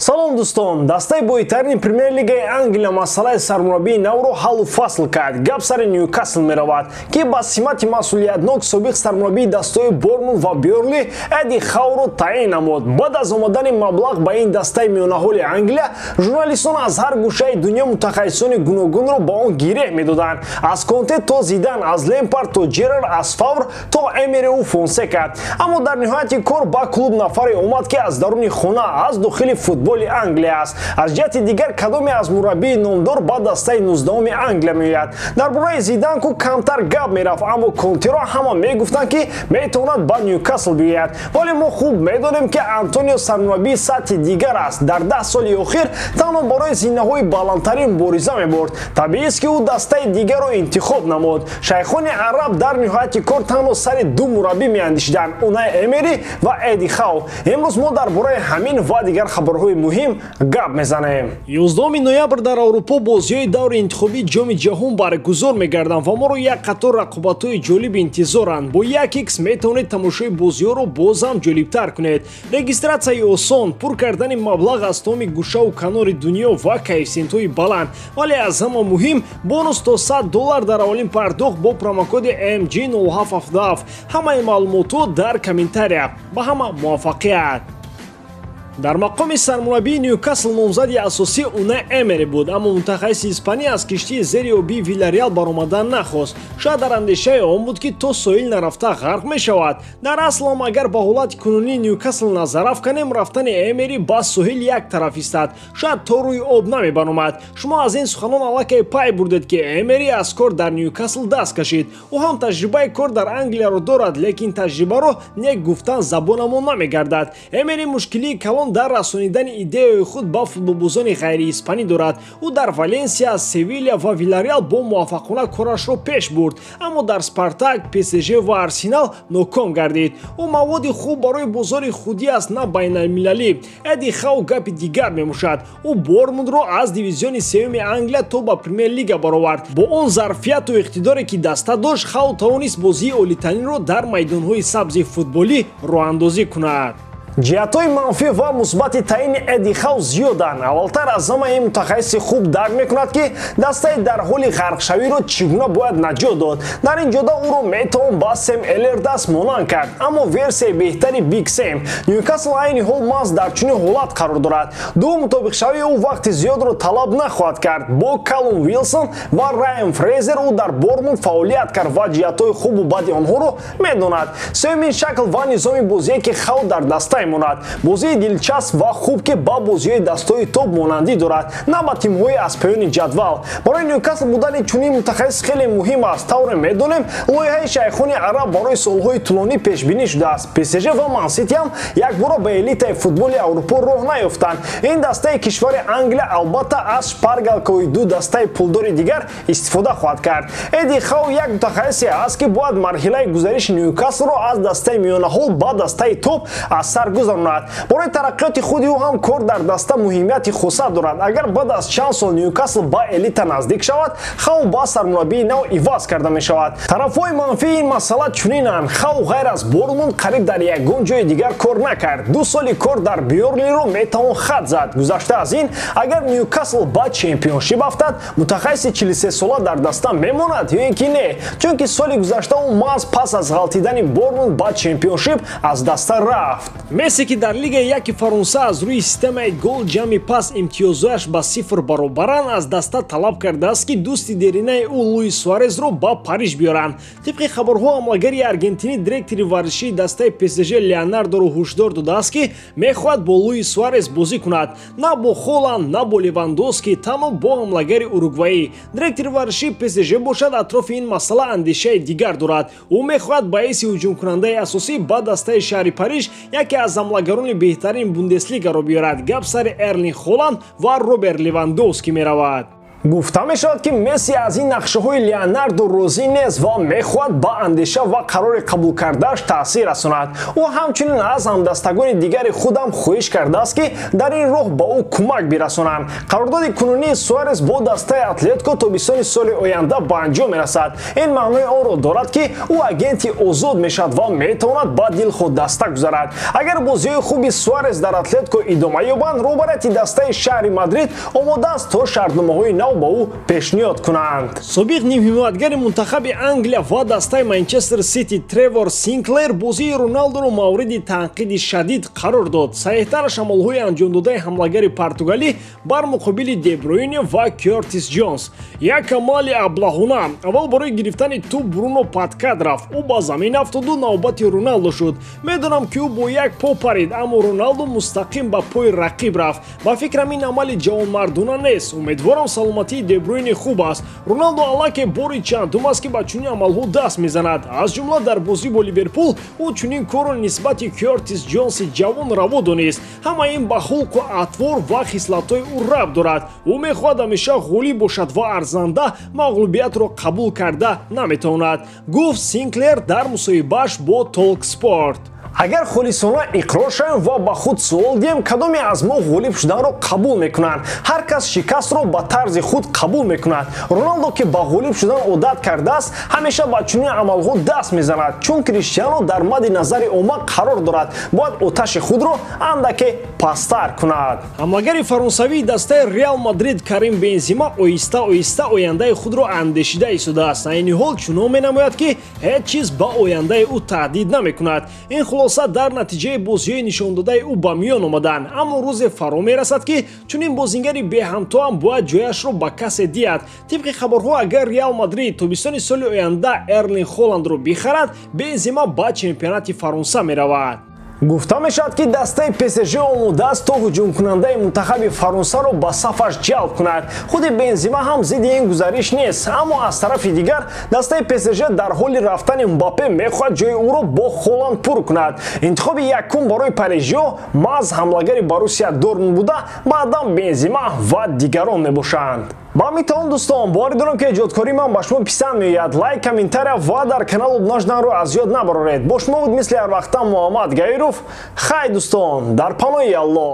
Салом дӯстон, дастаи боитарини Премер Лигаи Англия масъалаи сармураббии навро ҳаллу фасл кард. Гап сари Ньюкасл меравад, ки ба симати масъулиятнок собиқ сармураббии дастаи Бормут ва Бёрнли Эдди Хауро таъин намуд. Баъд аз омадани маблағ ба ин дастаи миёнаҳоли Англия, журналистон аз ҳар гӯшаи дунё мутахассисони гуногунро ба он гиреҳ медоданд. Аз Конте то Зидан, аз Лемпард то Джерард, аз Фавр то Эмери ва Фонсека. Аммо дар ниҳояти кор ба клуб нафаре омад, ки аз даруни хона, аз дохили футболи Англия аст. Аз ҷиҳати дигар кадоме аз мураббии номдор ба дастаи 19-уми Англия меояд. Дар бораи Зидан ку камтар гап мерафт, аммо Контеро ҳама мегуфтанд, ки метавонад ба Ньюкасл биёяд. Вале мо хуб медонем, ки Антонио сармураббии сатҳи дигар аст. Дар 10 соли охир танҳо барои зиннаҳои баландтарин мубориза мебурд. Табиист, ки ӯ дастаи дигарро интихоб намуд. Шайхони араб дар ниҳояти кор танҳо сари ду мураббӣ меандешиданд: Унай Эмери ва Эдди Хау. Имрӯз мо дар бораи ҳамин ва дигар хабарҳои муҳим гап мезанем. 11 ноябр дар Аврупо бозиҳои даври интихобии ҷоми ҷаҳон баргузор мегарданд ва моро як қатор рақобатҳои ҷолиб интизоранд. Бо 1x метавонед тамошои бозиҳоро боз ҳам ҷолибтар кунед. Регистратсияи осон, пур кардани маблағ аз тамоми гӯшаву канори дунё ва коэффициентҳои баланд. Вале аз ҳама муҳим, бонус то $100 дар аввалин пардохт бо промокоди MG0777. Ҳамаи маълумотот дар комментария. Ба ҳама муваффақият. Дар мақоми сармураббии Ньюкасл номзади асосӣ Унай Эмери буд, аммо мутахассиси испанӣ аз киштии зери обии Виллареал баромадан нахост. Шояд дар андешаи он буд, ки то соҳил нарафта ғарқ мешавад. Дар асл ҳам агар ба ҳолати кунунии Ньюкасл назар афканем, рафтани Эмери ба соҳил як тараф истад. Шояд то рӯи об намебаромад. Шумо аз ин суханон аллакай пай бурдед, ки Эмери аз кор дар Ньюкасл даст кашид. Ӯ ҳам таҷрибаи кор дар Англияро дорад, лекин таҷрибаро нек гуфтан забонамон намегардад. Эмери мушкилии калон дар расонидани идеяи худ ба футболбозони ғайрииспанӣ дорад. Ӯ дар Валенсия, Севилья ва Виллареал бо муваффақона корашро пеш бурд, аммо дар Спартак, ПСЖ ва Арсенал ноком гардид. Ӯ маводи хуб барои бозори худӣ аст, на байналмилалӣ. Эдди Хау гапи дигар мемушад. Ӯ Бормутро аз дивизиони сеюми Англия то ба Премер Лига баровард. Бо он зарфияту иқтидоре ки даста дошт, Хау тавонист бозии олитаниро дар майдонҳои сабзи футболӣ роҳандозӣ кунад. ҷиҳатҳои манфӣ ва мусбати таъини Эдди Хау зиёданд. Аввалтар аз ҳама ин мутахассиси хуб дарк мекунад, ки дастаи дар ҳоли ғарқшавиро чӣ гуна бояд наҷот дод. Дар ин ҷода ӯро метавон ба Сэм Эллердаст монанд кард, аммо версияи беҳтари Биг Сэм. Ньюкасл айни ҳол маҳз дар чунин ҳолат қарор дорад. Ду мутобиқшавии ӯ вақти зиёдро талаб нахоҳад кард. Бо Калум Уилсон ва Райан Фрейзер ӯ дар Бормут фаъолият кард ва ҷиҳатҳои хубу бади онҳоро медонад. Сеюмин шакл ва низоми бозие, ки Хау дар даста монад. Бозии дилчасп ва хуб, ки ба бозиҳои дастои топ монандӣ дорад, на ба тимҳои аз поёни ҷадвал. Барои Ньюкасл будани чунин мутахассис хеле муҳим аст. Тавре медонем, лоиҳаи шайхони араб барои солҳои тӯлонӣ пешбинӣ шудааст. ПСЖ ва Ман-Сити ҳам якбора ба элитаи футболи Аврупо роҳ наёфтанд. Ин дастаи кишвари Англия албатта аз шпаргалкаҳои ду дастаи пулдори дигар истифода хоҳад кард. Эдди Хау як мутахассисе аст, ки бояд марҳилаи гузариши Ньюкаслро аз дастаи миёнаҳол ба дастаи топ аз сар гузаронад. Барои тараққиёти худи ӯ ҳам кор дар даста муҳимияти хуса дорад. Агар баъд аз чанд сол Ньюкасл ба элита наздик шавад, Хау ба сармураббии нав иваз карда мешавад. Тарафҳои манфии ин масъала чунинанд. Хау ғайр аз Бормут қариб дар ягон ҷои дигар кор накард. 2 соли кор дар Бёрнлиро метавон хат зад. Гузашта аз ин, агар Ньюкасл ба чемпионшип афтад, мутахассиси 43 сола дар даста мемонад ё ин ки не? Чунки соли гузашта ӯ маҳз пас аз ғалтидани Бормут ба чемпионшип аз даста рафт. Месси, ки дар Лигаи Яки Фаронса аз рӯи системаи гол ҷамъи пас имтиёзҳояш ба 0 баробаранд, аз даста талаб кардааст, ки дӯсти деринаи ӯ Луис Суарезро ба Париж биёранд. Тибқи хабарҳо, амлагари аргентинӣ директори варзишии дастаи ПСЖ Леонардоро ҳушдор додааст, ки мехоҳад бо Луис Суарез бозӣ кунад, на бо Холланд, на бо Левандовски, танҳо бо амлагари уругваӣ. Директори варзишии ПСЖ бошад, атрофи ин масъала андешаи дигар дорад. Ӯ мехоҳад ба ҳайси ҳуҷумкунандаи асосӣ ба дастаи шаҳри Париж яке аз амлагарони беҳтарин Бундеслигаро биёрад. Гап сари Эрлинг Холланд ва Роберт Левандовски меравад. гуфта мешавад ки Месси аз ин нақшаҳои Леонардо розӣ нест ва мехоҳад ба андеша ва қарори қабул кардааш таъсир расонад. ӯ ҳамчунин аз ҳамдастагони дигари худам хоҳиш кардааст ки дар ин роҳ ба ӯ кӯмак бирасонанд. Қарордоди кунунии Суарес бо дастаи Атлетико тобистони соли оянда ба анҷом мерасад. ин маънои онро дорад ки ӯ агенти озод мешавад ва метавонад ба дилхо даста гузарад. агар бозиҳои хуби Суарес дар Атлетико идома ёбанд, роҳбарияти дастаи шаҳри Мадрид омодааст то шартномаҳои нав ба ӯ пешниҳод кунанд. Собиқ нимҳимоятгари мунтахаби Англия ва дастаи Манчестер Сити Тревор Синклер бозии Роналдоро мавриди танқиди шадид қарор дод. Саҳеҳтараш амалҳои анҷомдодаи ҳамлагари португалӣ бар муқобили Де Брюйне ва Кёртис Джонс. Як амали аблаҳона. Аввал барои гирифтани тӯб Бруно Падкад рафт. ӯ ба замин афтоду навбати Роналдо шуд. Медонам ки ӯ бо як по парид, аммо Роналдо мустақим ба пои рақиб рафт. Ба фикрам ин амали ҷавонмардона нест. Умедворам саломатии Де Брюйне хуб аст. Роналдо аллаке бори чандум аст ки ба чунин амалҳо даст мезанад. Аз ҷумла дар бозӣ бо Ливерпул ӯ чунин корро нисбати Кёртис Джонси ҷавон раво донист. ҳама ин ба хулқу атвор ва хислатҳои ӯ рабт дорад. ӯ мехоҳад ҳамеша ғолиб бошад ва арзанда мағлубиятро қабул карда наметавонад, гуфт Синклер дар мусоҳибааш бо Толкспорт. агар холисона иқрор шавем ва ба худ суол диҳем, кадоме аз мо ғолиб шуданро қабул мекунанд? ҳар кас шикастро ба тарзи худ қабул мекунад. Роналдо ки ба ғолиб шудан одат кардааст, ҳамеша ба чунин амалҳо даст мезанад, чун Криштиано дар мадди назари омма қарор дорад, бояд оташи худро андаке пасттар кунад. ҳамлагари фаронсавии дастаи Реал Мадрид Карим Бензима оҳиста оҳиста ояндаи худро андешида истодааст. айни ҳол чунон менамояд ки ҳеҷ чиз ба ояндаи ӯ таҳдид намекунад. ин дар натиҷаи бозиҳои нишондодаи ӯ ба миён омаданд, аммо рӯзе фаро мерасад ки чунин бозингари беҳамтоам бояд ҷояшро ба касе диҳад. тибқи хабарҳо, агар Реал Мадрид тобистони соли оянда Эрлинг Холландро бихарад, Бензима ба чемпионати Фаронса меравад. гуфта мешавад ки дастаи ПСЖ омодааст то ҳуҷумкунандаи мунтахаби Фаронсаро ба сафаш ҷалб кунад. худи Бензима ҳам зидди ин гузариш нест, аммо аз тарафи дигар дастаи ПСЖ дар ҳоли рафтани Мбаппе мехоҳад ҷои ӯро бо Холланд пур кунад. интихоби якум барои парижиҳо маҳз ҳамлагари Боруссия Дортмунд буда, баъдан Бензима ва дигарон мебошанд. ба ҳамин дӯстон, боварӣ дорам ки эҷодкории ман ба шумо писанд меояд. лайк, комментария ва дар канал обнажданро аз ёд набароред. бо шумо буд мисли ҳар вақтам Муҳаммад Гаиров. хай дӯстон, дар паноҳи Аллоҳ.